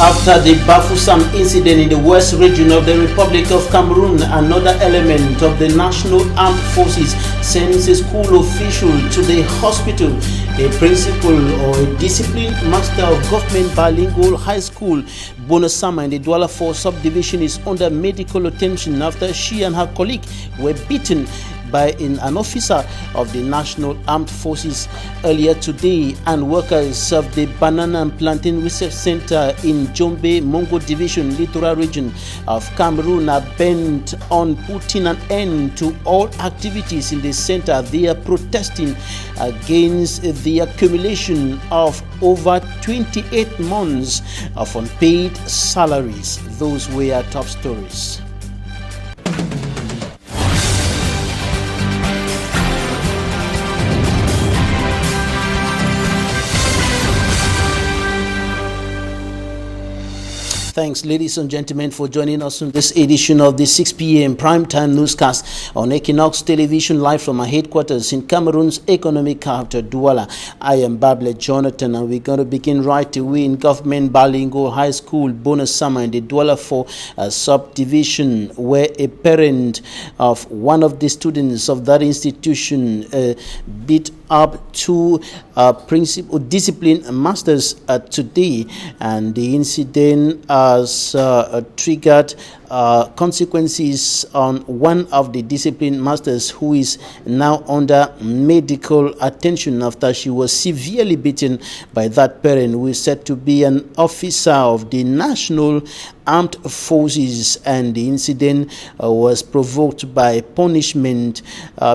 After the Bafoussam incident in the west region of the Republic of Cameroon, another element of the National Armed Forces sends a school official to the hospital. A principal or a discipline master of government bilingual high school, Bonasama, in the Douala 4 subdivision is under medical attention after she and her colleague were beaten by an officer of the National Armed Forces earlier today, and workers of the Banana and Plantain Research Center in Jombe, Mongo Division, Littoral region of Cameroon are bent on putting an end to all activities in the center. They are protesting against the accumulation of over 28 months of unpaid salaries. Those were our top stories. Thanks, ladies and gentlemen, for joining us on this edition of the 6 p.m. primetime newscast on Equinox Television, live from our headquarters in Cameroon's economic capital, Douala. I am Bable Jonathan, and we're going to begin right away in Government Bilingual High School, Bonasama, in the Douala 4 subdivision, where a parent of one of the students of that institution beat up two principal discipline masters today, and the incident has triggered consequences on one of the discipline masters, who is now under medical attention after she was severely beaten by that parent, who is said to be an officer of the National Armed Forces, and the incident was provoked by punishment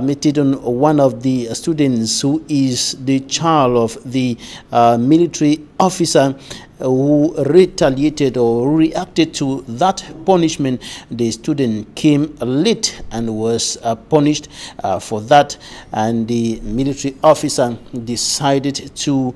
meted on one of the students, who is the child of the military officer who retaliated or reacted to that punishment. The student came late and was punished for that, and the military officer decided to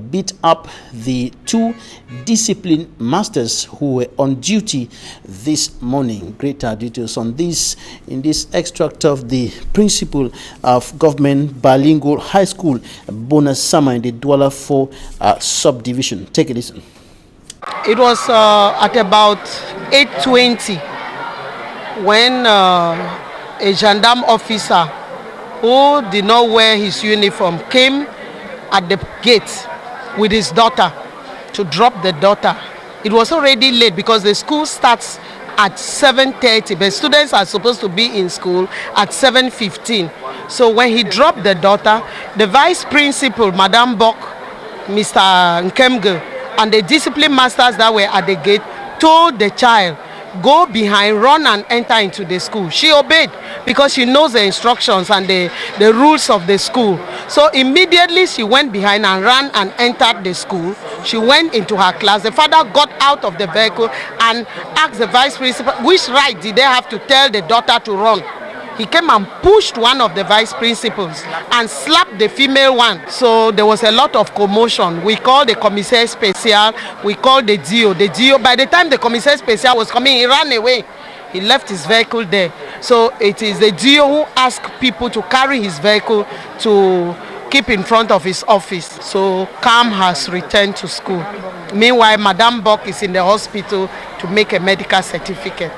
beat up the two discipline masters who were on duty this morning. Greater details on this in this extract of the principal of Government Bilingual High School, Bonasama, in the Douala 4 subdivision. Take a listen. It was at about 8:20 when a gendarme officer who did not wear his uniform came at the gate with his daughter to drop the daughter. It was already late because the school starts at 7:30, but students are supposed to be in school at 7:15. So when he dropped the daughter, the vice principal, Madame Bok, Mr. Nkemge, and the discipline masters that were at the gate told the child, go behind, run and enter into the school. She obeyed because she knows the instructions and the rules of the school. So immediately she went behind and ran and entered the school. She went into her class. The father got out of the vehicle and asked the vice principal, which right did they have to tell the daughter to run? He came and pushed one of the vice principals and slapped the female one. So there was a lot of commotion. We called the commissaire special, we called the DO. The DO, by the time the commissaire special was coming, he ran away. He left his vehicle there. So it is the DO who asked people to carry his vehicle to keep in front of his office. So calm has returned to school. Meanwhile, Madame Bok is in the hospital to make a medical certificate.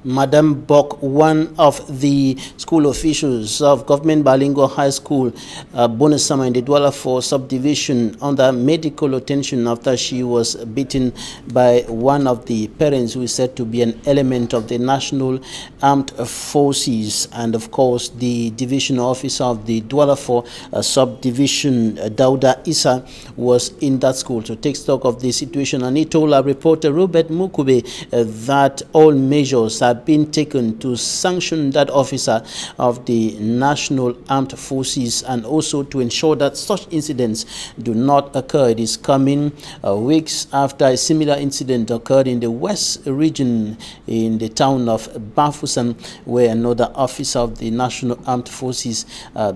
Madame Bok, one of the school officials of Government Bilingual High School, Bonasama, in the Douala 4 subdivision, under medical attention after she was beaten by one of the parents, who is said to be an element of the National Armed Forces. And of course, the division officer of the Douala 4 subdivision, Dauda Issa, was in that school to take stock of the situation. And he told our reporter Robert Mukube that all measures are been taken to sanction that officer of the National Armed Forces, and also to ensure that such incidents do not occur. It is coming weeks after a similar incident occurred in the west region in the town of Bafoussam, where another officer of the National Armed Forces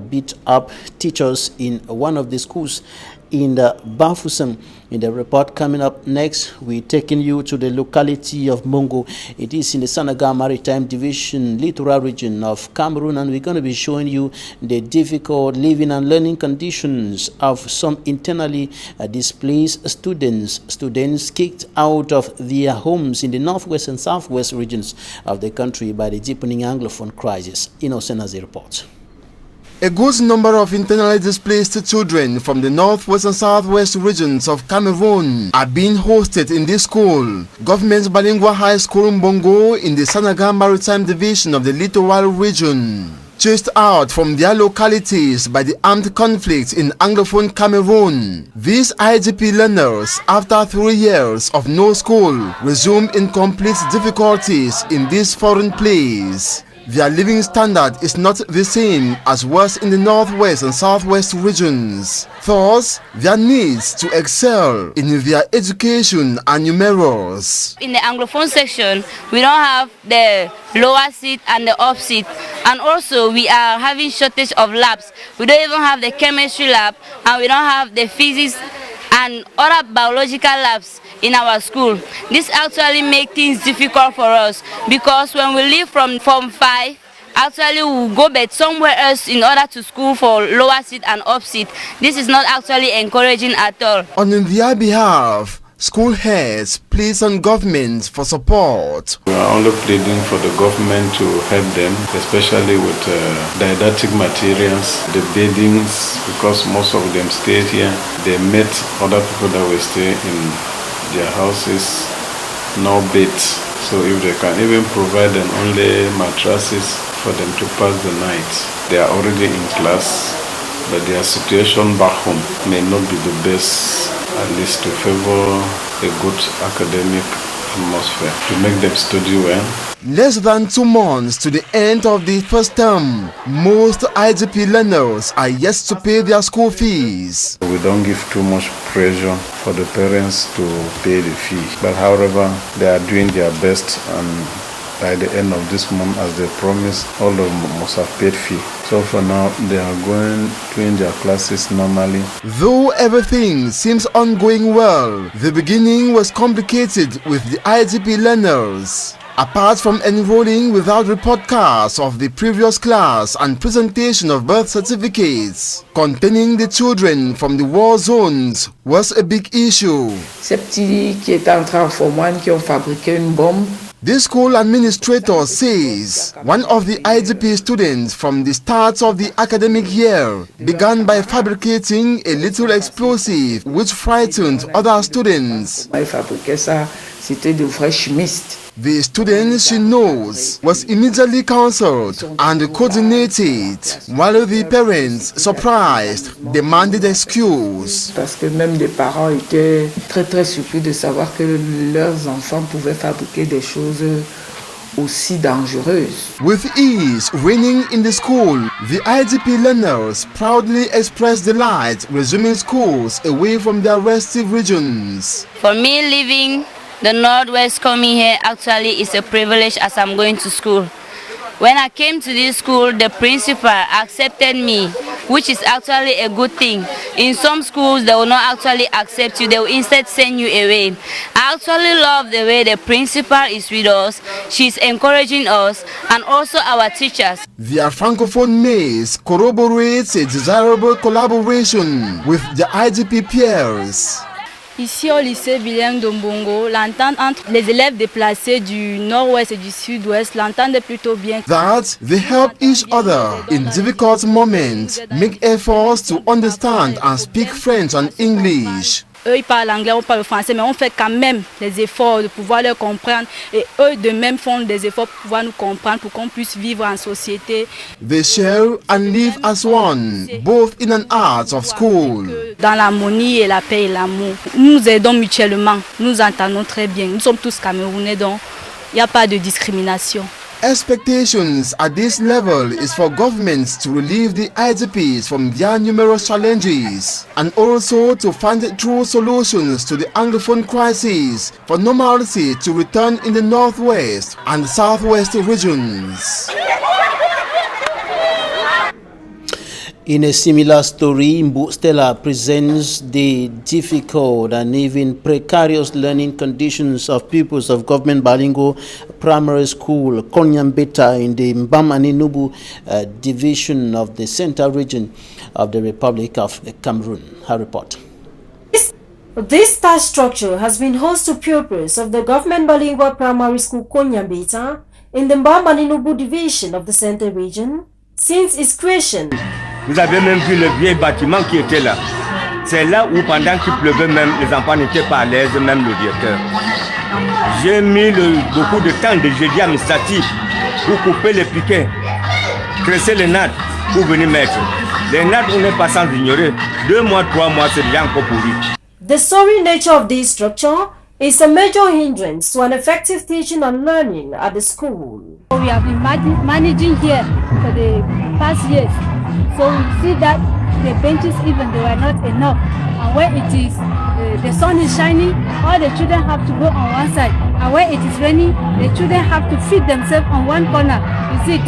beat up teachers in one of the schools in the Bafusam. In the report coming up next, we're taking you to the locality of Mongo. It is in the Senegal Maritime Division, littoral region of Cameroon, and we're going to be showing you the difficult living and learning conditions of some internally displaced students kicked out of their homes in the northwest and southwest regions of the country by the deepening Anglophone crisis. Innocent as a report. A good number of internally displaced children from the northwest and southwest regions of Cameroon are being hosted in this school, Government Bilingual High School Mbongo, in the Senegal Maritime Division of the littoral region. Chased out from their localities by the armed conflict in Anglophone Cameroon, these IGP learners, after 3 years of no school, resume in complete difficulties in this foreign place. Their living standard is not the same as was in the northwest and southwest regions. Thus, their needs to excel in their education are numerous. In the Anglophone section, we don't have the lower seat and the up seat, and also we are having shortage of labs. We don't even have the chemistry lab, and we don't have the physics and other biological labs in our school. This actually makes things difficult for us, because when we leave from Form 5, actually we'll go back somewhere else in order to school for lower seat and up seat. This is not actually encouraging at all. On their behalf, school heads plead on government for support. We are only pleading for the government to help them, especially with didactic materials, the beddings, because most of them stay here. They met other people that will stay in their houses, no beds. So if they can even provide them only mattresses for them to pass the night. They are already in class, but their situation back home may not be the best, at least to favor a good academic atmosphere, to make them study well. Less than 2 months to the end of the first term, most IGP learners are yet to pay their school fees. We don't give too much pressure for the parents to pay the fee, but however, they are doing their best, and by the end of this month, as they promised, all of them must have paid fee. So for now, they are doing their classes normally. Though everything seems ongoing well, the beginning was complicated with the IGP learners. Apart from enrolling without report cards of the previous class and presentation of birth certificates, containing the children from the war zones was a big issue. Ces petits qui étaient entrés en Form 1 qui ont fabriqué une bombe. The school administrator says one of the IGP students from the start of the academic year began by fabricating a little explosive which frightened other students. Il fabriquait ça, c'était de vrais chimistes. The student she knows was immediately counseled and coordinated, while the parents, surprised, demanded excuse. Parce que même des parents étaient très surpris de savoir que leurs enfants pouvaient fabriquer des choses aussi dangereuses. With ease reigning in the school, the IGP learners proudly expressed delight resuming schools away from their restive regions. For me, living the Northwest, coming here actually is a privilege as I'm going to school. When I came to this school, the principal accepted me, which is actually a good thing. In some schools, they will not actually accept you, they will instead send you away. I actually love the way the principal is with us. She's encouraging us, and also our teachers. Their francophone mates corroborates a desirable collaboration with the IGP peers. Ici au lycée bilingue de Mbongo, l'entente entre les élèves déplacés du nord-ouest et du sud-ouest, l'entente est plutôt bien. That they help each other in difficult moments, make efforts to understand and speak French and English. Eux, ils parlent anglais, on parle français, mais on fait quand même des efforts de pouvoir les comprendre. Et eux, de même, font des efforts pour pouvoir nous comprendre, pour qu'on puisse vivre en société. They share and live as one, both in and out of school. Dans l'harmonie et la paix et l'amour, nous nous aidons mutuellement, nous nous entendons très bien. Nous sommes tous Camerounais, donc il n'y a pas de discrimination. Expectations at this level is for governments to relieve the IGPs from their numerous challenges and also to find true solutions to the Anglophone crisis for normalcy to return in the northwest and southwest regions. In a similar story, Mbu Stella presents the difficult and even precarious learning conditions of pupils of government bilingual primary school Konyambeta in the Mbamaninubu division of the Central region of the Republic of Cameroon. Her report. This task structure has been host to pupils of the government bilingual primary school Konyambeta in the Mbamaninubu division of the Central region since its creation. Vous avez même vu le vieil bâtiment qui était là. C'est là où pendant qu'il pleuvait même, les enfants n'étaient pas à l'aise, même le directeur. J'ai mis beaucoup de temps de jeudi administratif pour couper les piquets, tresser les nattes pour venir mettre. Les nattes, on n'est pas sans ignorer. 2 mois, 3 mois, c'est déjà encore pourri. The sorry nature of this structure is a major hindrance to an effective teaching and learning at the school. We have been managing here for the past years. So we see that the benches even they were not enough, and where it is the sun is shining, all the children have to go on one side, and where it is raining, the children have to feed themselves on one corner. You see,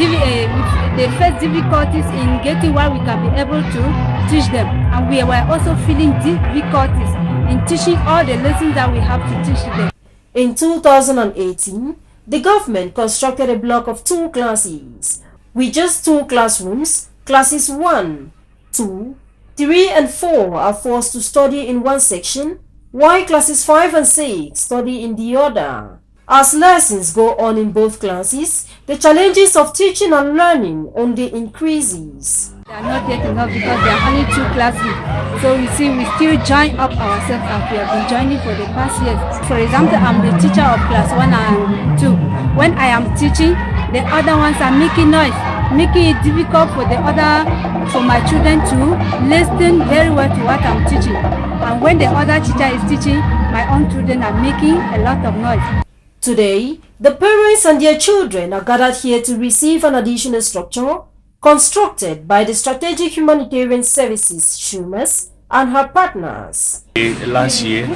they face difficulties in getting what we can be able to teach them, and we were also feeling difficulties in teaching all the lessons that we have to teach them. In 2018, the government constructed a block of 2 classes with just 2 classrooms. Classes 1, 2, 3 and 4 are forced to study in one section, while classes 5 and 6 study in the other. As lessons go on in both classes, the challenges of teaching and learning only increases. They are not yet enough because there are only 2 classes. So we see we still join up ourselves and we have been joining for the past years. For example, I'm the teacher of class 1 and 2. When I am teaching, the other ones are making noise, making it difficult for my children to listen very well to what I'm teaching. And when the other teacher is teaching, my own children are making a lot of noise. Today, the parents and their children are gathered here to receive an additional structure constructed by the Strategic Humanitarian Services (SHUMAS) and her partners. Last year,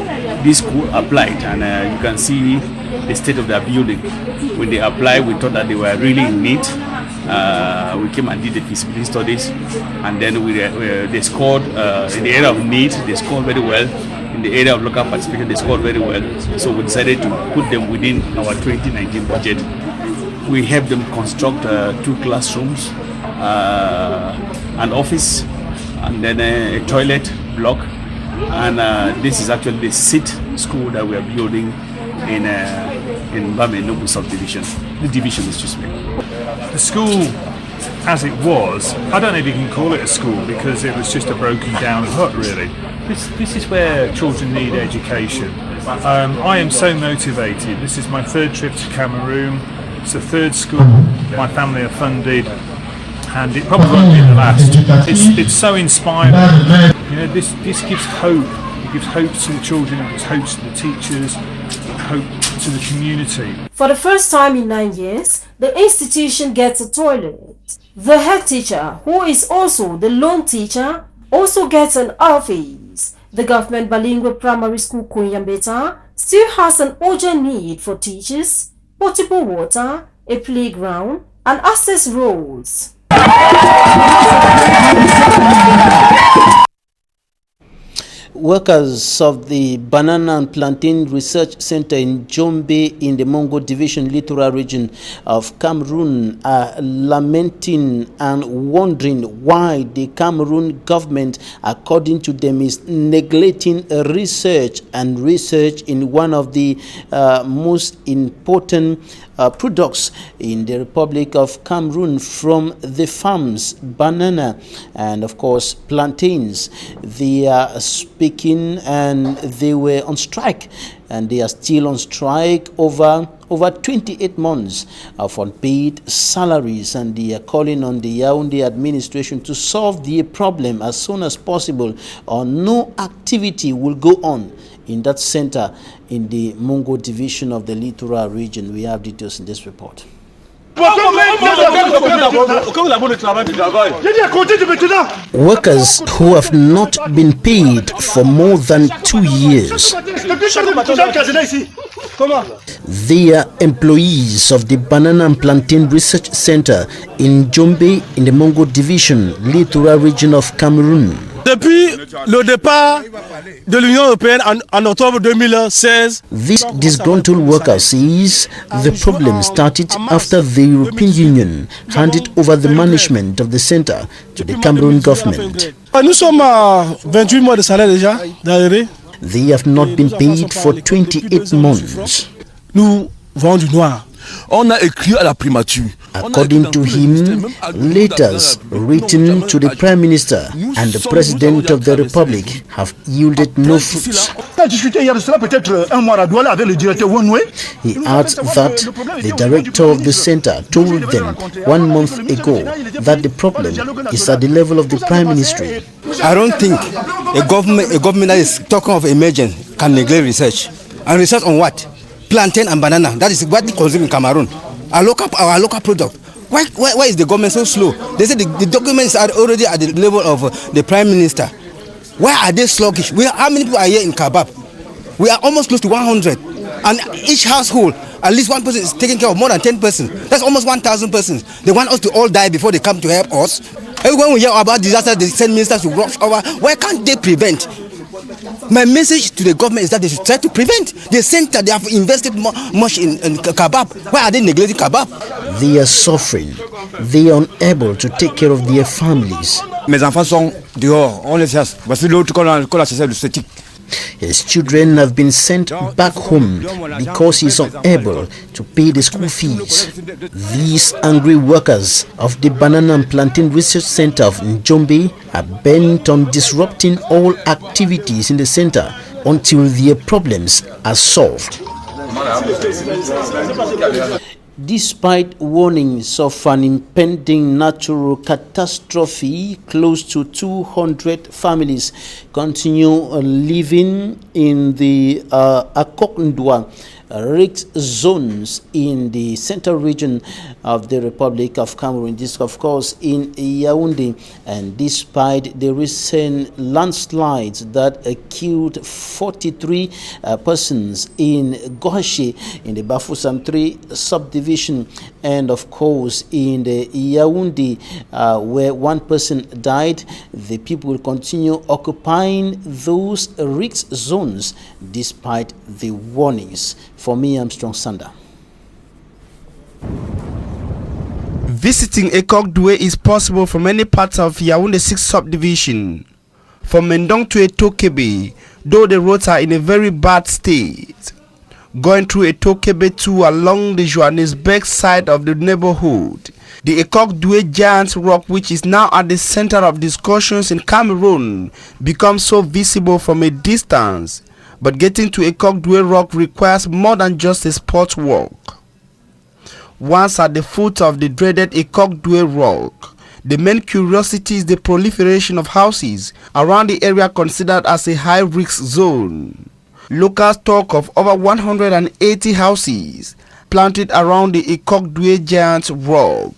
this school applied, and you can see the state of their building. When they applied, we thought that they were really in need. We came and did the feasibility studies, and then they scored in the area of need. They scored very well. In the area of local participation, they scored very well. So we decided to put them within our 2019 budget. We helped them construct 2 classrooms, an office, and then a toilet block. And this is actually the 6th school that we are building in Mbamaninubu subdivision. The division is just me. The school, as it was, I don't know if you can call it a school because it was just a broken down hut really. This is where children need education. I am so motivated. This is my 3rd trip to Cameroon. It's the 3rd school my family have funded, and it probably won't be the last. It's so inspiring. You know, this gives hope. It gives hope to the children, it gives hope to the teachers, hope to the community. For the first time in 9 years, the institution gets a toilet. The head teacher, who is also the lone teacher, also gets an office. The government bilingual primary school Konyambeta still has an urgent need for teachers, potable water, a playground, and access roads. Workers of the Banana and Plantain Research Center in Jombe in the Mongo Division Littoral region of Cameroon are lamenting and wondering why the Cameroon government, according to them, is neglecting research in one of the most important products in the Republic of Cameroon from the farms, banana and of course plantains. They are speaking and they were on strike, and they are still on strike over 28 months of unpaid salaries, and they are calling on the Yaoundé administration to solve the problem as soon as possible, or no activity will go on in that center in the Mongo division of the Littoral region. We have details in this report. Workers who have not been paid for more than 2 years. They are employees of the Banana and Plantain Research Center in Jombe in the Mongo Division, Littoral region of Cameroon. Depuis le départ de l'Union européenne en octobre 2016, this disgruntled worker says the problem started after the European Union handed over the management of the center to the Cameroon government. Nous sommes à 28 mois de salaire déjà d'arrivée. They have not been paid for 28 months. Nous vendons du noir. On a écrit à la primature. According to him, letters written to the Prime Minister and the President of the Republic have yielded no fruits. He adds that the director of the center told them 1 month ago that the problem is at the level of the Prime Ministry. I don't think a government that is talking of emergence can neglect research. And research on what? Plantain and banana. That is what we consume in Cameroon. Our local product. Why is the government so slow? They say the documents are already at the level of the Prime Minister. Why are they sluggish? How many people are here in Kabab? We are almost close to 100. And each household, at least one person is taking care of more than 10 persons. That's almost 1,000 persons. They want us to all die before they come to help us. Everyone we hear about disasters, they send ministers to rush over. Why can't they prevent? My message to the government is that they should try to prevent. The center, they have invested much in Kabab. Why are they neglecting Kabab? They are suffering. They are unable to take care of their families. Mes enfants sont dehors. On les chasse. Voici l'autre qu'on a chassé le statique. His children have been sent back home because he is unable to pay the school fees. These angry workers of the Banana and Plantain Research Center of Njombe are bent on disrupting all activities in the center until their problems are solved. Despite warnings of an impending natural catastrophe, close to 200 families continue living in the Akokndwa risk zones in the central region of the Republic of Cameroon. This, of course, in Yaoundé. And despite the recent landslides that killed 43 persons in Gohashi in the Bafoussam 3 subdivision, and of course in the Yaoundé where 1 person died, the people will continue occupying those risk zones despite the warnings. For me, Armstrong Sander. Visiting Ekokdwe is possible from many parts of Yaoundé 6 subdivision. From Mendong to Etokebe, though the roads are in a very bad state. Going through Etokebe 2 along the Johannesburg side of the neighborhood, the Ekokdwe giant rock, which is now at the center of discussions in Cameroon, becomes so visible from a distance. But getting to Ekokdwe rock requires more than just a sport walk. Once at the foot of the dreaded Ekokdwe rock, the main curiosity is the proliferation of houses around the area considered as a high-risk zone. Locals talk of over 180 houses planted around the Ekokdwe giant rock.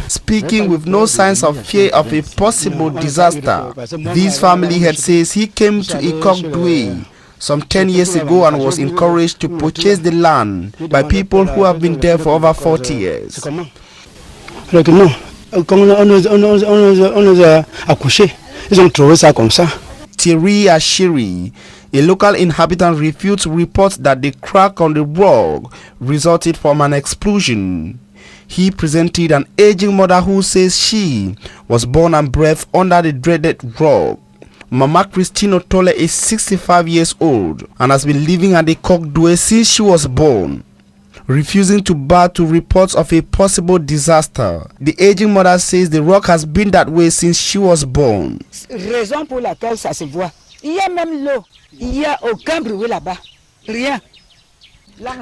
Speaking with no signs of fear of a possible disaster, this family head says he came to Ekokdwe some 10 years ago and was encouraged to purchase the land by people who have been there for over 40 years. Thierry Ashiri, a local inhabitant, refutes reports that the crack on the rock resulted from an explosion. He presented an aging mother who says she was born and bred under the dreaded rock. Mama Christine Otole is 65 years old and has been living at the Ekokdwe since she was born, refusing to bow to reports of a possible disaster. The aging mother says the rock has been that way since she was born. Raison pour laquelle ça se voit. Il y a même l'eau. Il y a aucun bruit là-bas. Rien.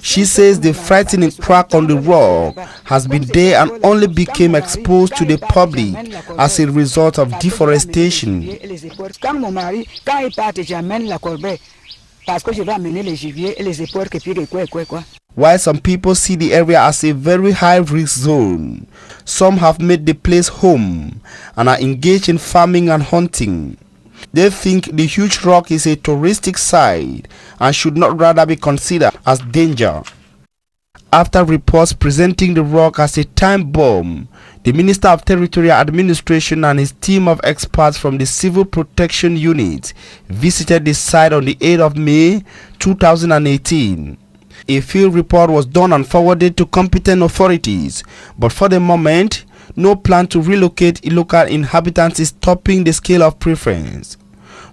She says the frightening crack on the rock has been there and only became exposed to the public as a result of deforestation. parce que je vais amener les gibiers et les époires quoi. While some people see the area as a very high-risk zone, some have made the place home and are engaged in farming and hunting. They think the huge rock is a touristic site and should not rather be considered as danger. After reports presenting the rock as a time bomb, the Minister of Territorial Administration and his team of experts from the Civil Protection Unit visited the site on the 8th of May 2018. A field report was done and forwarded to competent authorities, but for the moment, no plan to relocate local inhabitants is topping the scale of preference.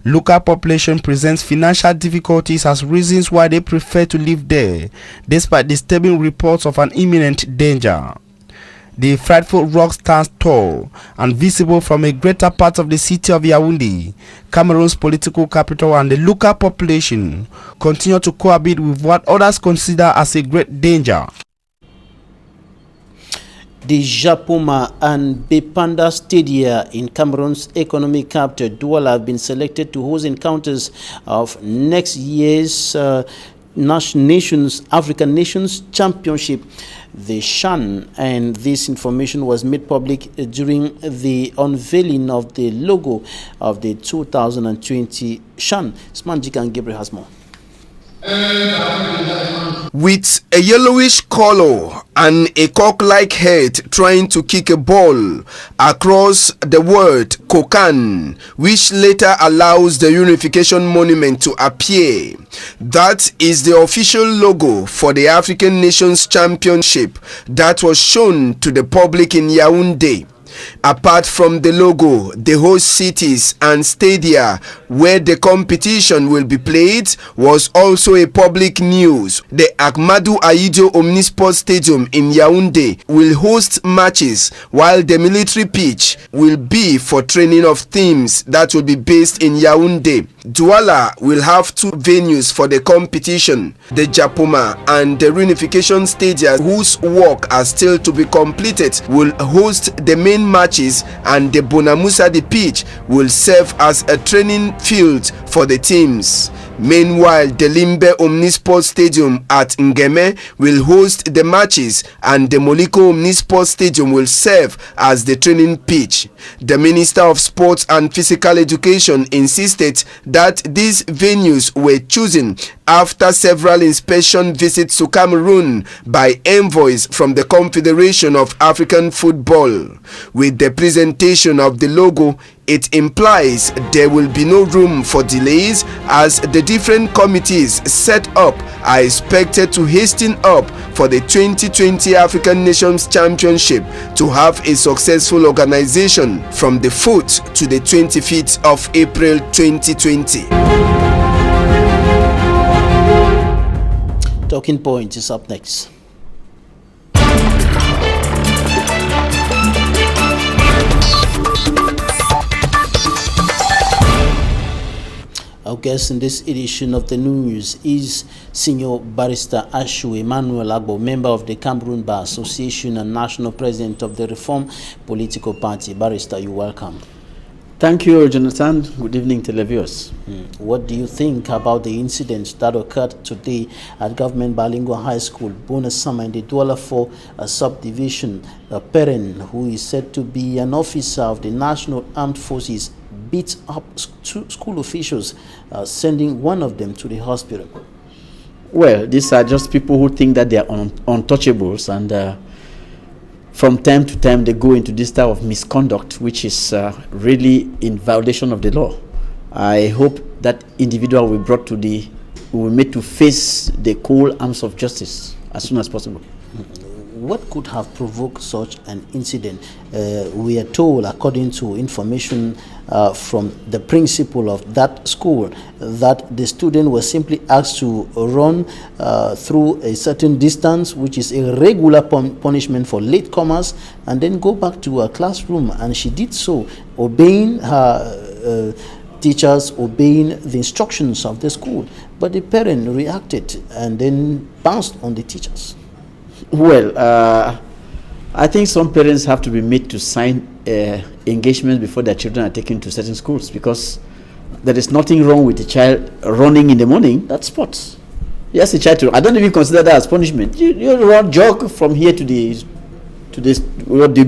Local population presents financial difficulties as reasons why they prefer to live there, despite disturbing reports of an imminent danger. The frightful rock stands tall and visible from a greater part of the city of Yaoundé. Cameroon's political capital and the local population continue to cohabit with what others consider as a great danger. The Japoma and Bepanda Stadia in Cameroon's economic capital Douala have been selected to host encounters of next year's African Nations Championship, the SHAN, and this information was made public during the unveiling of the logo of the 2020 SHAN. Smanjika and Gabriel has more. With a yellowish color and a cock-like head trying to kick a ball across the word Kokan, which later allows the Unification Monument to appear. That is the official logo for the African Nations Championship that was shown to the public in Yaoundé. Apart from the logo, the host cities and stadia where the competition will be played was also a public news. The Ahmadou Ahidjo Omnisport Stadium in Yaoundé will host matches, while the military pitch will be for training of teams that will be based in Yaoundé. Douala will have two venues for the competition, the Japoma and the Reunification Stadia, whose work are still to be completed, will host the main matches, and the Bonamusa the pitch will serve as a training field for the teams. Meanwhile, the Limbe Omnisport Stadium at Ngeme will host the matches, and the Moliko Omnisport Stadium will serve as the training pitch. The Minister of Sports and Physical Education insisted that these venues were chosen after several inspection visits to Cameroon by envoys from the Confederation of African Football. With the presentation of the logo, it implies there will be no room for delays, as the different committees set up are expected to hasten up for the 2020 African Nations Championship to have a successful organization from the 4th to the 25th of April 2020. Talking Point is up next. Our guest in this edition of the news is Senior Barrister ASHU Emmanuel, member of the Cameroon Bar Association and National President of the Reform Political Party. Barrister, you're welcome. Thank you, Jonathan. Good evening, televiewers. What do you think about the incident that occurred today at Government Bilingual High School, Bonasama, in the Douala 4 subdivision? A parent who is said to be an officer of the National Armed Forces beat up school officials, sending one of them to the hospital. Well, these are just people who think that they are untouchables, and from time to time they go into this type of misconduct, which is really in violation of the law. I hope that individual will be made to face the cold arms of justice as soon as possible. What could have provoked such an incident? We are told, according to information from the principal of that school, that the student was simply asked to run through a certain distance, which is a regular punishment for latecomers, and then go back to her classroom. And she did so, obeying her teachers, obeying the instructions of the school. But the parent reacted and then bounced on the teachers. Well, I think some parents have to be made to sign engagements before their children are taken to certain schools, because there is nothing wrong with the child running in the morning. That's sports. Yes, the child. I don't even consider that as punishment. You run, jog from here to the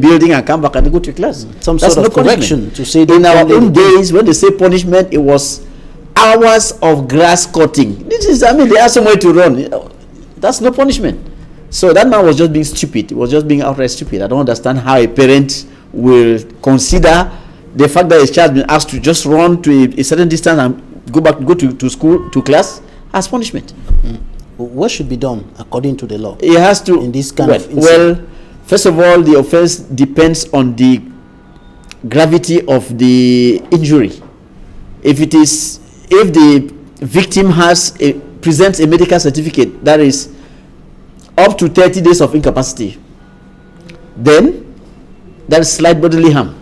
building and come back and go to class. Some That's sort of no correction to say. In our own days, when they say punishment, it was hours of grass cutting. This is, I mean, they have somewhere to run. That's no punishment. So that man was just being stupid. He was just being outright stupid. I don't understand how a parent will consider the fact that his child has been asked to just run to a certain distance and go to school, to class, as punishment. What should be done according to the law? It has to, in this kind of incident? Well, first of all, the offense depends on the gravity of the injury. If the victim presents a medical certificate that is up to 30 days of incapacity, then that is slight bodily harm.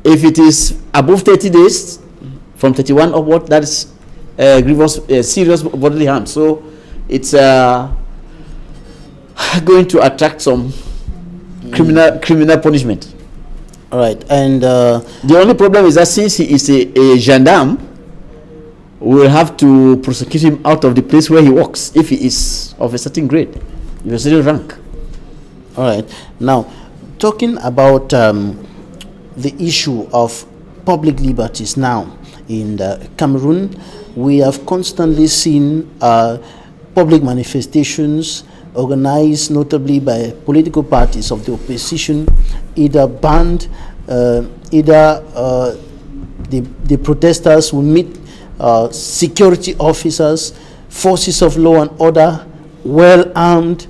If it is above 30 days, from 31 upward, that is grievous, serious bodily harm. So it's going to attract some criminal punishment. All right, and the only problem is that since he is a gendarme, we will have to prosecute him out of the place where he works if he is of a certain grade, of a certain rank. All right. Now, talking about the issue of public liberties now in Cameroon, we have constantly seen public manifestations organized notably by political parties of the opposition, either banned, the protesters will meet security officers, forces of law and order, well armed,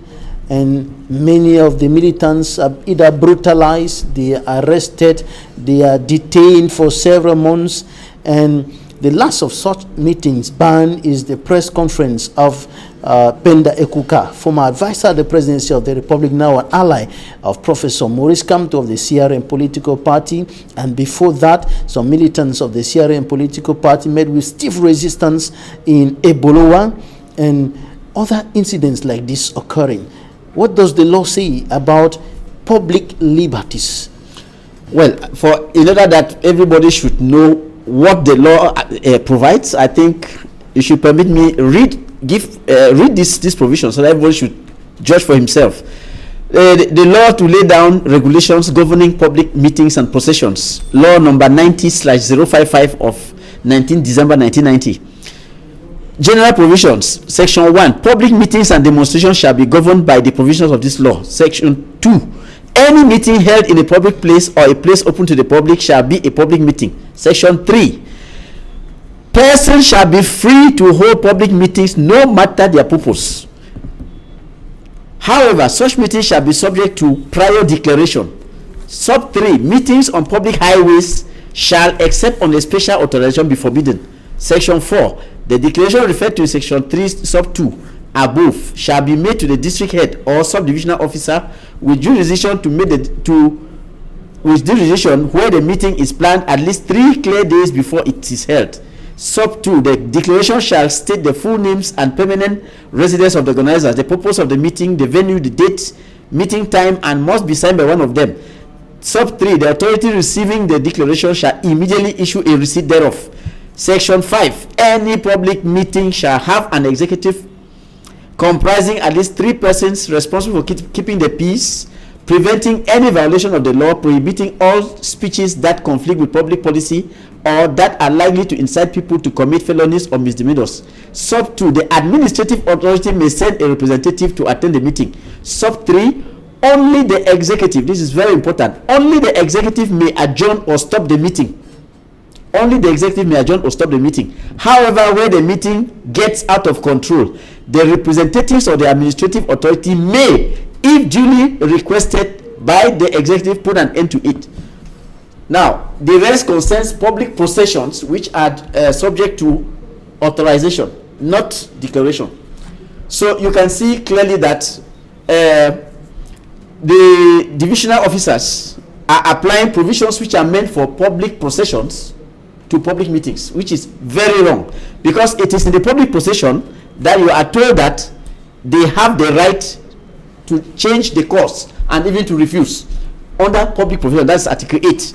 and many of the militants are either brutalized, they are arrested, they are detained for several months. And the last of such meetings banned is the press conference of Penda Ekuka, former advisor at the presidency of the Republic, now an ally of Professor Maurice Kamto of the CRM political party. And before that, some militants of the CRM political party met with stiff resistance in Ebolowa, and other incidents like this occurring. What does the law say about public liberties? Well, in order that everybody should know what the law provides, I think you should permit me read this provision so that everybody should judge for himself. The law to lay down regulations governing public meetings and processions, law number 90/055 of 19 December 1990. General provisions, section 1, public meetings and demonstrations shall be governed by the provisions of this law. Section 2, any meeting held in a public place or a place open to the public shall be a public meeting. Section 3, persons shall be free to hold public meetings no matter their purpose. However, such meetings shall be subject to prior declaration. Sub 3, meetings on public highways shall, except on a special authorization, be forbidden. Section 4, the declaration referred to in section 3 sub 2 above shall be made to the district head or subdivisional officer with jurisdiction where the meeting is planned at least 3 clear days before it is held. Sub 2, the declaration shall state the full names and permanent residence of the organizers, the purpose of the meeting, the venue, the date, meeting time, and must be signed by one of them. Sub 3, the authority receiving the declaration shall immediately issue a receipt thereof. Section 5, any public meeting shall have an executive comprising at least 3 persons responsible for keeping the peace, preventing any violation of the law, prohibiting all speeches that conflict with public policy or that are likely to incite people to commit felonies or misdemeanors. Sub 2, the administrative authority may send a representative to attend the meeting. Sub 3, only the executive, this is very important, only the executive may adjourn or stop the meeting. Only the executive may adjourn or stop the meeting. However, where the meeting gets out of control, the representatives of the administrative authority may, if duly requested by the executive, put an end to it. Now, the rest concerns public processions which are subject to authorization, not declaration. So you can see clearly that the divisional officers are applying provisions which are meant for public processions to public meetings, which is very wrong, because it is in the public procession that you are told that they have the right to change the course and even to refuse under public procession. That's Article 8.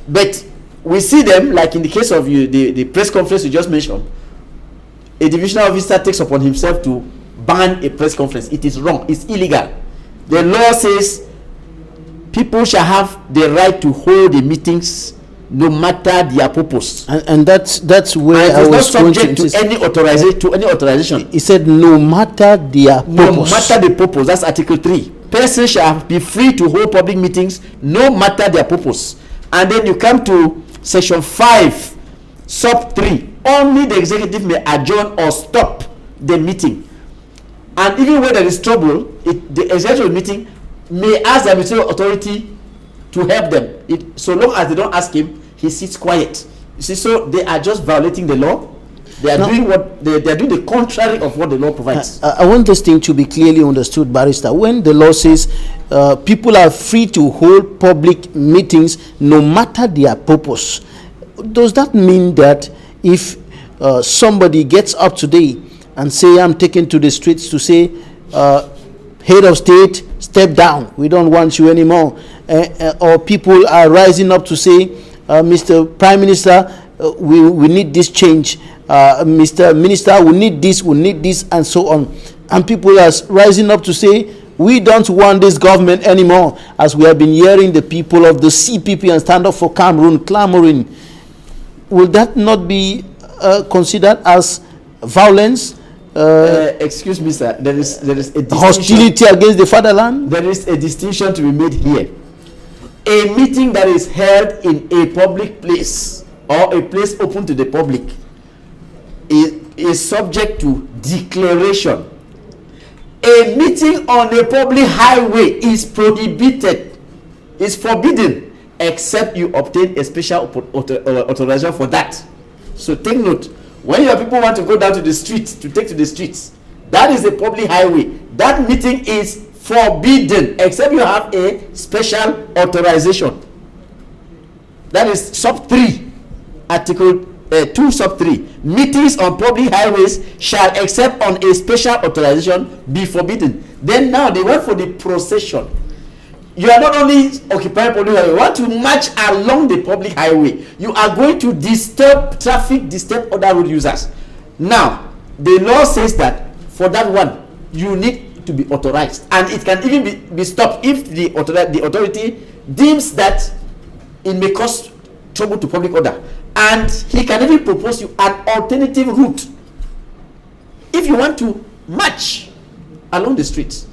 But we see them, like in the case of the press conference you just mentioned. A divisional officer takes upon himself to ban a press conference. It is wrong. It's illegal. The law says people shall have the right to hold the meetings no matter their purpose. And that's where I was subject to any authorization. He said no matter their purpose. No matter the purpose. That's Article 3. Persons shall be free to hold public meetings no matter their purpose. And then you come to Section 5, Sub 3. Only the executive may adjourn or stop the meeting. And even when there is trouble, the executive meeting may ask the administrative authority to help them. So long as they don't ask him, he sits quiet. You see, so they are just violating the law. They are doing what they are doing the contrary of what the law provides. I want this thing to be clearly understood, Barrister. When the law says people are free to hold public meetings no matter their purpose, does that mean that if somebody gets up today and say, I'm taken to the streets to say, head of state, step down, we don't want you anymore, or people are rising up to say, Mr. Prime Minister, we need this change, Mr. Minister, we need this, and so on, and people are rising up to say, we don't want this government anymore, as we have been hearing the people of the CPP and Stand Up for Cameroon clamoring. Will that not be considered as violence? Excuse me, sir. There is a hostility against the fatherland. There is a distinction to be made here. A meeting that is held in a public place or a place open to the public is subject to declaration. A meeting on a public highway is prohibited, is forbidden, except you obtain a special authorization for that. So take note, when your people want to go down to the streets, to take to the streets, that is a public highway. That meeting is forbidden, except you have a special authorization. That is sub 3, Article 2 sub 3. Meetings on public highways shall, except on a special authorization, be forbidden. Then now they went for the procession. You are not only occupying public highway, you want to march along the public highway. You are going to disturb traffic, disturb other road users. Now, the law says that for that one, you need to be authorized. And it can even be stopped if the authority deems that it may cause trouble to public order. And he can even propose you an alternative route. If you want to march along the streets.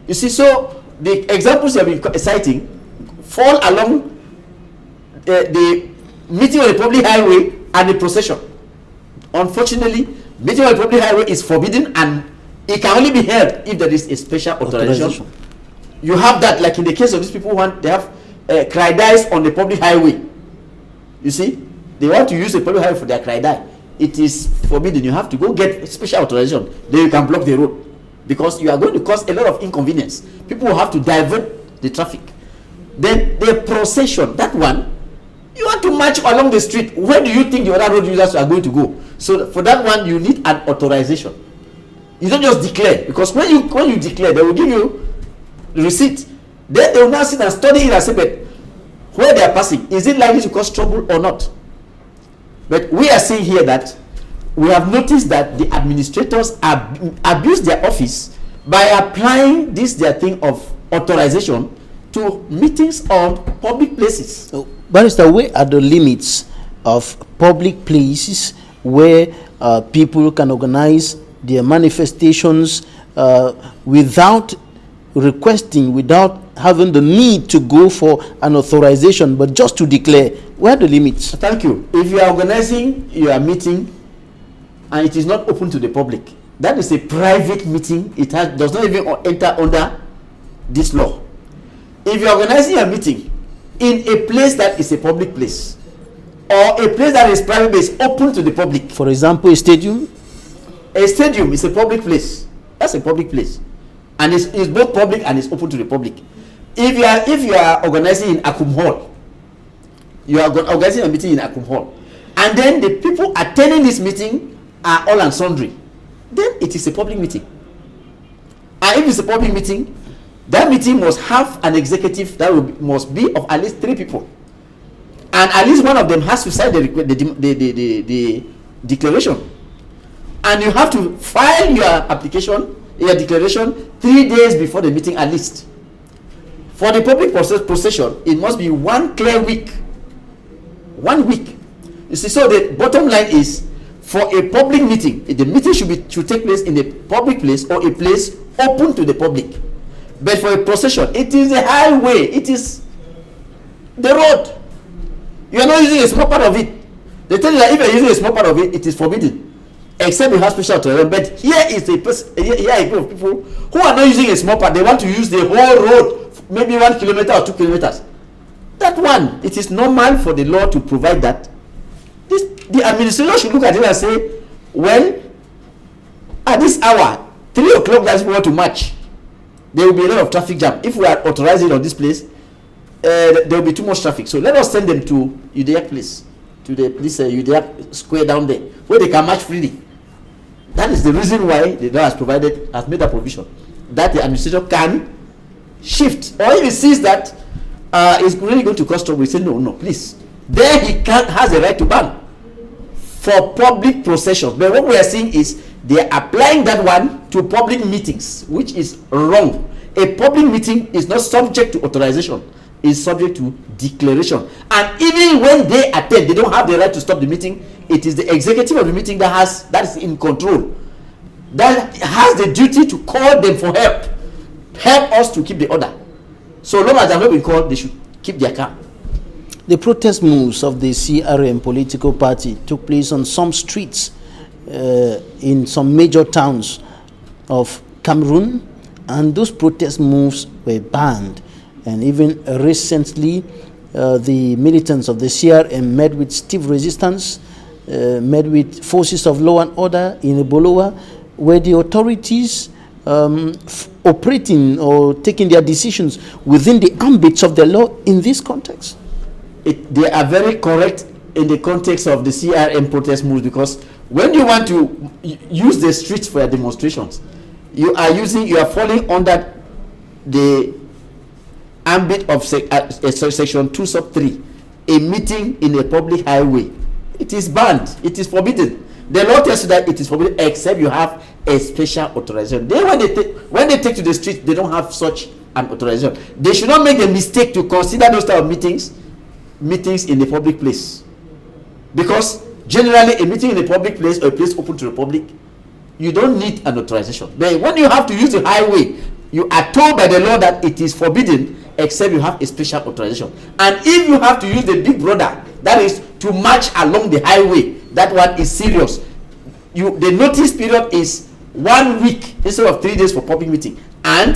You see, so the examples you have been citing fall along the meeting on the public highway and the procession. Unfortunately, meeting on the public highway is forbidden and it can only be held if there is a special authorization. You have that, like in the case of these people who they have cry dies on the public highway. You see, they want to use the public highway for their cry die. It is forbidden. You have to go get special authorization. Then you can block the road, because you are going to cause a lot of inconvenience. People will have to divert the traffic. Then the procession, that one, you want to march along the street. Where do you think the other road users are going to go? So for that one, you need an authorization. You don't just declare, because when you declare, they will give you the receipt. Then they will now sit and study it and say, but where they are passing, is it likely to cause trouble or not? But we are seeing here that we have noticed that the administrators abuse their office by applying their thing of authorization to meetings on public places. So, Barrister, where are the limits of public places where people can organize their manifestations without requesting, without having the need to go for an authorization, but just to declare? Where are the limits? Thank you. If you are organizing your meeting and it is not open to the public, that is a private meeting. It does not even enter under this law. If you are organizing a meeting in a place that is a public place, or a place that is private place open to the public, for example, a stadium. A stadium is a public place. That's a public place, and it's both public and it's open to the public. If you are organizing in Akum Hall, you are organizing a meeting in Akum Hall, and then the people attending this meeting are all and sundry, then it is a public meeting. And if it's a public meeting, that meeting must have an executive that must be of at least 3 people. and at least one of them has to sign the declaration, and you have to file your application, your declaration 3 days before the meeting at least. For the public possession, it must be 1 clear week. 1 week. You see, so the bottom line is, for a public meeting, the meeting should take place in a public place or a place open to the public. But for a procession, it is a highway, it is the road. You are not using a small part of it. They tell you that if you are using a small part of it, it is forbidden, except you have special authorization. But here is a group of people who are not using a small part. They want to use the whole road, maybe 1 kilometer or 2 kilometers. That one, it is normal for the law to provide that. The administrator should look at it and say, well, at this hour, 3 o'clock, guys want to march. There will be a lot of traffic jam. If we are authorizing on this place, there will be too much traffic. So let us send them to Udea place, to this Udea square down there, where they can march freely. That is the reason why the law has made a provision that the administrator can shift. Or if he sees that it's really going to cost trouble, we say no, please. There he has a right to ban for public processions. But what we are seeing is they are applying that one to public meetings, which is wrong. A public meeting is not subject to authorization, it's subject to declaration. And even when they attend, they don't have the right to stop the meeting. It is the executive of the meeting that is in control, that has the duty to call them for help us to keep the order. So long as they have not been called, they should keep their calm. The protest moves of the CRM political party took place on some streets in some major towns of Cameroon, and those protest moves were banned. And even recently, the militants of the CRM met with stiff resistance, met with forces of law and order in Ebolowa, where the authorities operating or taking their decisions within the ambits of the law in this context. They are very correct in the context of the CRM protest moves, because when you want to use the streets for your demonstrations, you are falling under the ambit of section 2 sub 3, a meeting in a public highway. It is banned, it is forbidden. The law tells you that it is forbidden except you have a special authorization. When they take to the street, they don't have such an authorization. They should not make the mistake to consider those type of meetings in the public place, because generally a meeting in a public place or a place open to the public, you don't need an authorization. But when you have to use the highway, you are told by the law that it is forbidden except you have a special authorization. And if you have to use the big brother, that is to march along the highway, that one is serious. The notice period is 1 week instead of 3 days for public meeting, and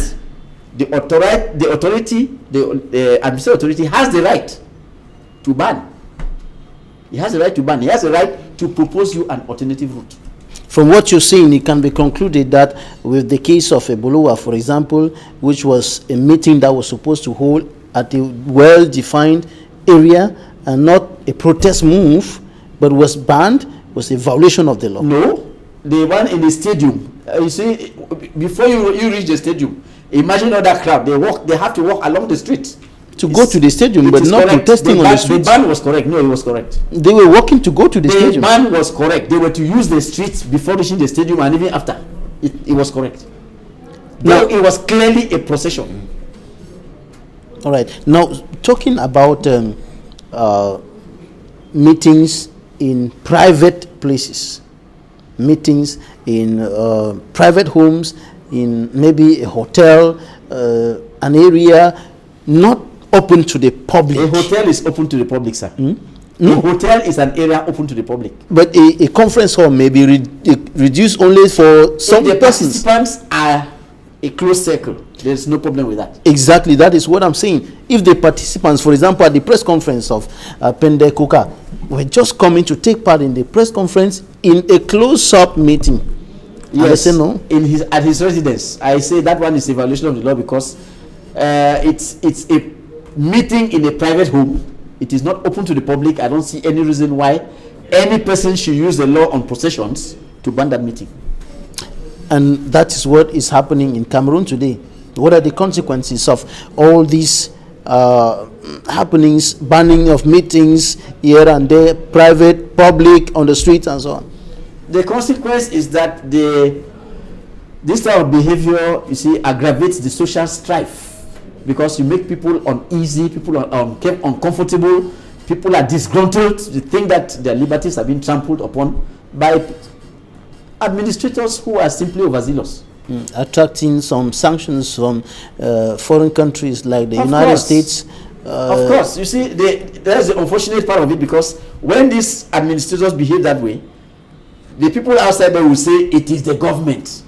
the administrative authority has the right to ban. He has the right to ban. He has the right to propose you an alternative route. From what you're saying, it can be concluded that with the case of Ebolowa, for example, which was a meeting that was supposed to hold at a well-defined area and not a protest move, but was banned, was a violation of the law. No, the one in the stadium. You see, before you reach the stadium, imagine all that crowd. They have to walk along the street to go to the stadium, but not protesting on the streets. The ban was correct. No, it was correct. They were walking to go to the stadium. The ban was correct. They were to use the streets before reaching the stadium, and even after. It was correct. Now, it was clearly a procession. All right. Now, talking about meetings in private places, meetings in private homes, in maybe a hotel, an area not open to the public. A hotel is open to the public, sir. A hotel is an area open to the public. But a conference hall may be reduced only for some persons. Participants are a closed circle. There's no problem with that. Exactly, that is what I'm saying. If the participants, for example, at the press conference of Pende Kuka, were just coming to take part in the press conference in a closed-up meeting, yes, say no? At his residence, I say that one is a violation of the law, because it's a meeting in a private home. It is not open to the public. I don't see any reason why any person should use the law on processions to ban that meeting. And that is what is happening in Cameroon today. What are the consequences of all these happenings, banning of meetings here and there, private, public, on the streets and so on? The consequence is that this type of behavior, you see, aggravates the social strife, because you make people uneasy, people are uncomfortable, people are disgruntled, they think that their liberties have been trampled upon by administrators who are simply overzealous. Attracting some sanctions from foreign countries like the United States. Of course, you see, there's the unfortunate part of it, because when these administrators behave that way, the people outside there will say it is the government.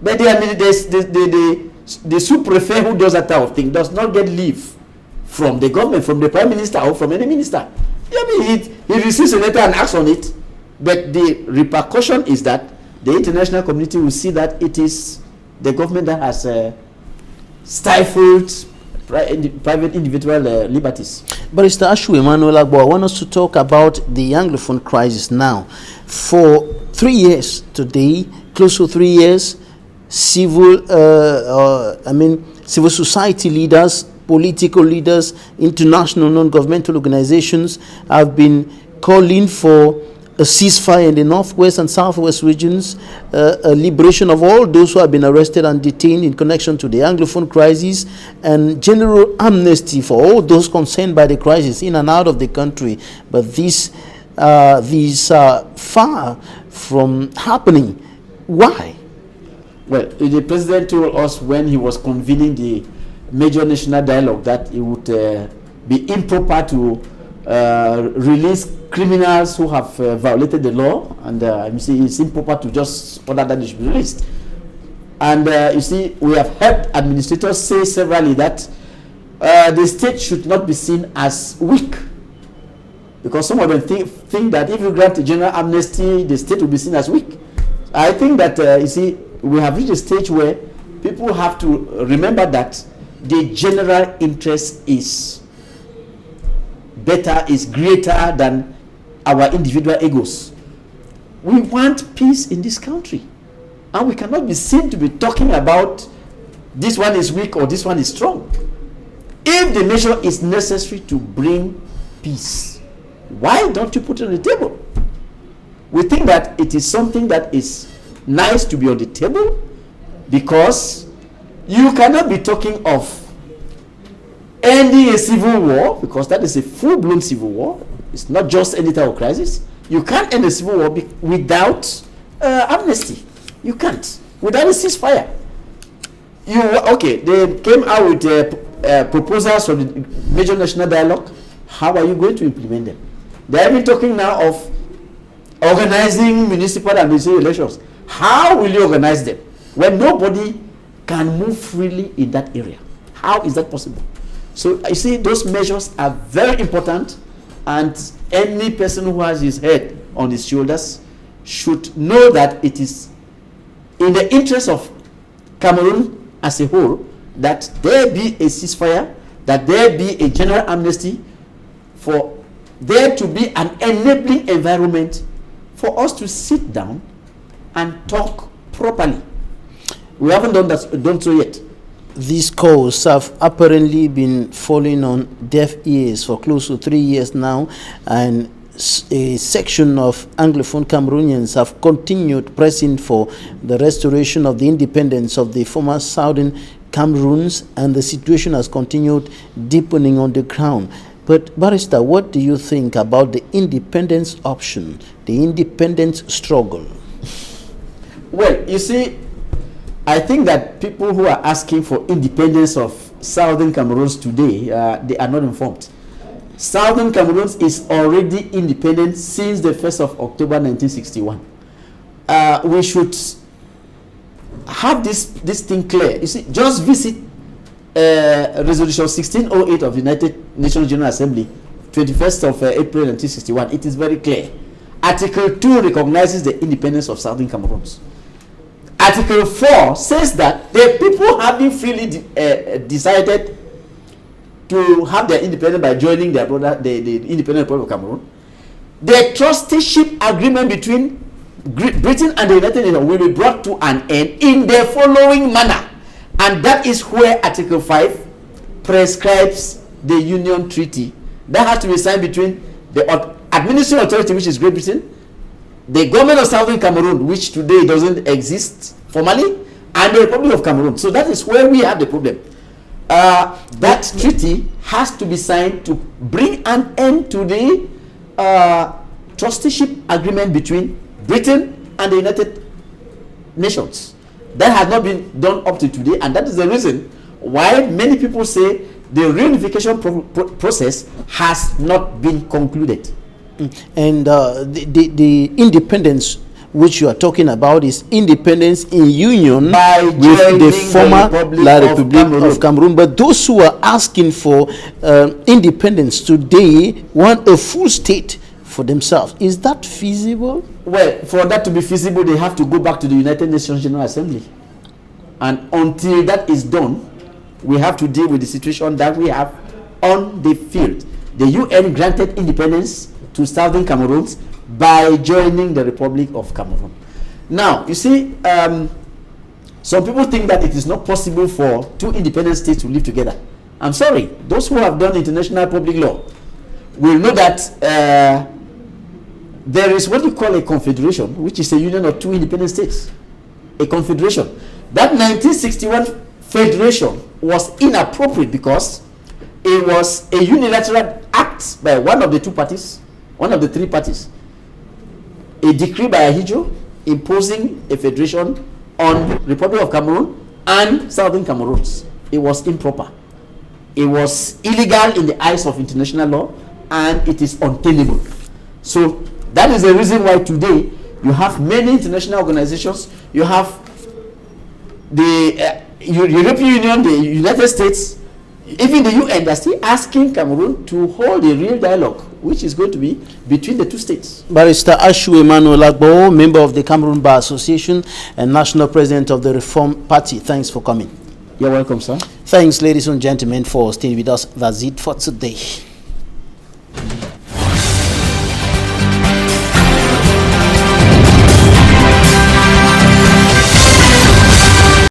But the sous-prefet who does that type of thing does not get leave from the government, from the prime minister or from any minister. I mean, he receives a letter and acts on it, but the repercussion is that the international community will see that it is the government that has stifled private individual liberties. Barrister ASHU Emmanuel, I want us to talk about the Anglophone crisis now. For 3 years today, close to 3 years, civil society leaders, political leaders, international non-governmental organizations have been calling for a ceasefire in the northwest and southwest regions, a liberation of all those who have been arrested and detained in connection to the Anglophone crisis, and general amnesty for all those concerned by the crisis in and out of the country. But these are far from happening. Why? Well, the president told us when he was convening the major national dialogue that it would be improper to release criminals who have violated the law, and you see, it's improper to just order that they should be released. And you see, we have heard administrators say severally that the state should not be seen as weak, because some of them think that if you grant a general amnesty, the state will be seen as weak. I think that you see, we have reached a stage where people have to remember that the general interest is better, is greater than our individual egos. We want peace in this country, and we cannot be seen to be talking about this one is weak or this one is strong. If the measure is necessary to bring peace, why don't you put it on the table? We think that it is something that is nice to be on the table, because you cannot be talking of ending a civil war, because that is a full-blown civil war. It's not just any type of crisis. You can't end a civil war without amnesty. You can't. Without a ceasefire. They came out with proposals from the major national dialogue. How are you going to implement them? They are even talking now of organizing municipal and municipal elections. How will you organize them when nobody can move freely in that area? How is that possible? So you see, those measures are very important, and any person who has his head on his shoulders should know that it is in the interest of Cameroon as a whole that there be a ceasefire, that there be a general amnesty, for there to be an enabling environment for us to sit down and talk properly. We haven't done so yet. These calls have apparently been falling on deaf ears for close to 3 years now, and a section of Anglophone Cameroonians have continued pressing for the restoration of the independence of the former Southern Cameroons, and the situation has continued deepening on the ground. But Barrister, what do you think about the independence option, the independence struggle? Well, you see, I think that people who are asking for independence of Southern Cameroons today, they are not informed. Southern Cameroons is already independent since the 1st of October 1961. We should have this thing clear. You see, just visit Resolution 1608 of the United Nations General Assembly, 21st of April 1961. It is very clear. Article 2 recognizes the independence of Southern Cameroons. Article 4 says that the people having freely decided to have their independence by joining their brother, the Independent Republic of Cameroon, the trusteeship agreement between Britain and the United Nations will be brought to an end in the following manner. And that is where Article 5 prescribes the Union Treaty that has to be signed between the administrative authority, which is Great Britain, the government of Southern Cameroon, which today doesn't exist formally, and the Republic of Cameroon. So that is where we have the problem. That treaty has to be signed to bring an end to the trusteeship agreement between Britain and the United Nations. That has not been done up to today, and that is the reason why many people say the reunification process has not been concluded. And the independence which you are talking about is independence in union with the former Republic of Cameroon. But those who are asking for independence today want a full state for themselves. Is that feasible? Well, for that to be feasible, they have to go back to the United Nations General Assembly. And until that is done, we have to deal with the situation that we have on the field. The UN granted independence to Southern Cameroon by joining the Republic of Cameroon. Now, you see, some people think that it is not possible for two independent states to live together. I'm sorry, those who have done international public law will know that there is what you call a confederation, which is a union of two independent states. A confederation. That 1961 federation was inappropriate because it was a unilateral act by one of the two parties, one of the three parties. A decree by ASHU imposing a federation on Republic of Cameroon and Southern Cameroon. It was improper. It was illegal in the eyes of international law, and it is untenable. So that is the reason why today you have many international organizations. You have the European Union, the United States, even the UN, are still asking Cameroon to hold a real dialogue, which is going to be between the two states. Barrister ASHU Emmanuel, member of the Cameroon Bar Association and national president of the Reform Party. Thanks for coming. You're welcome, sir. Thanks, ladies and gentlemen, for staying with us. That's it for today.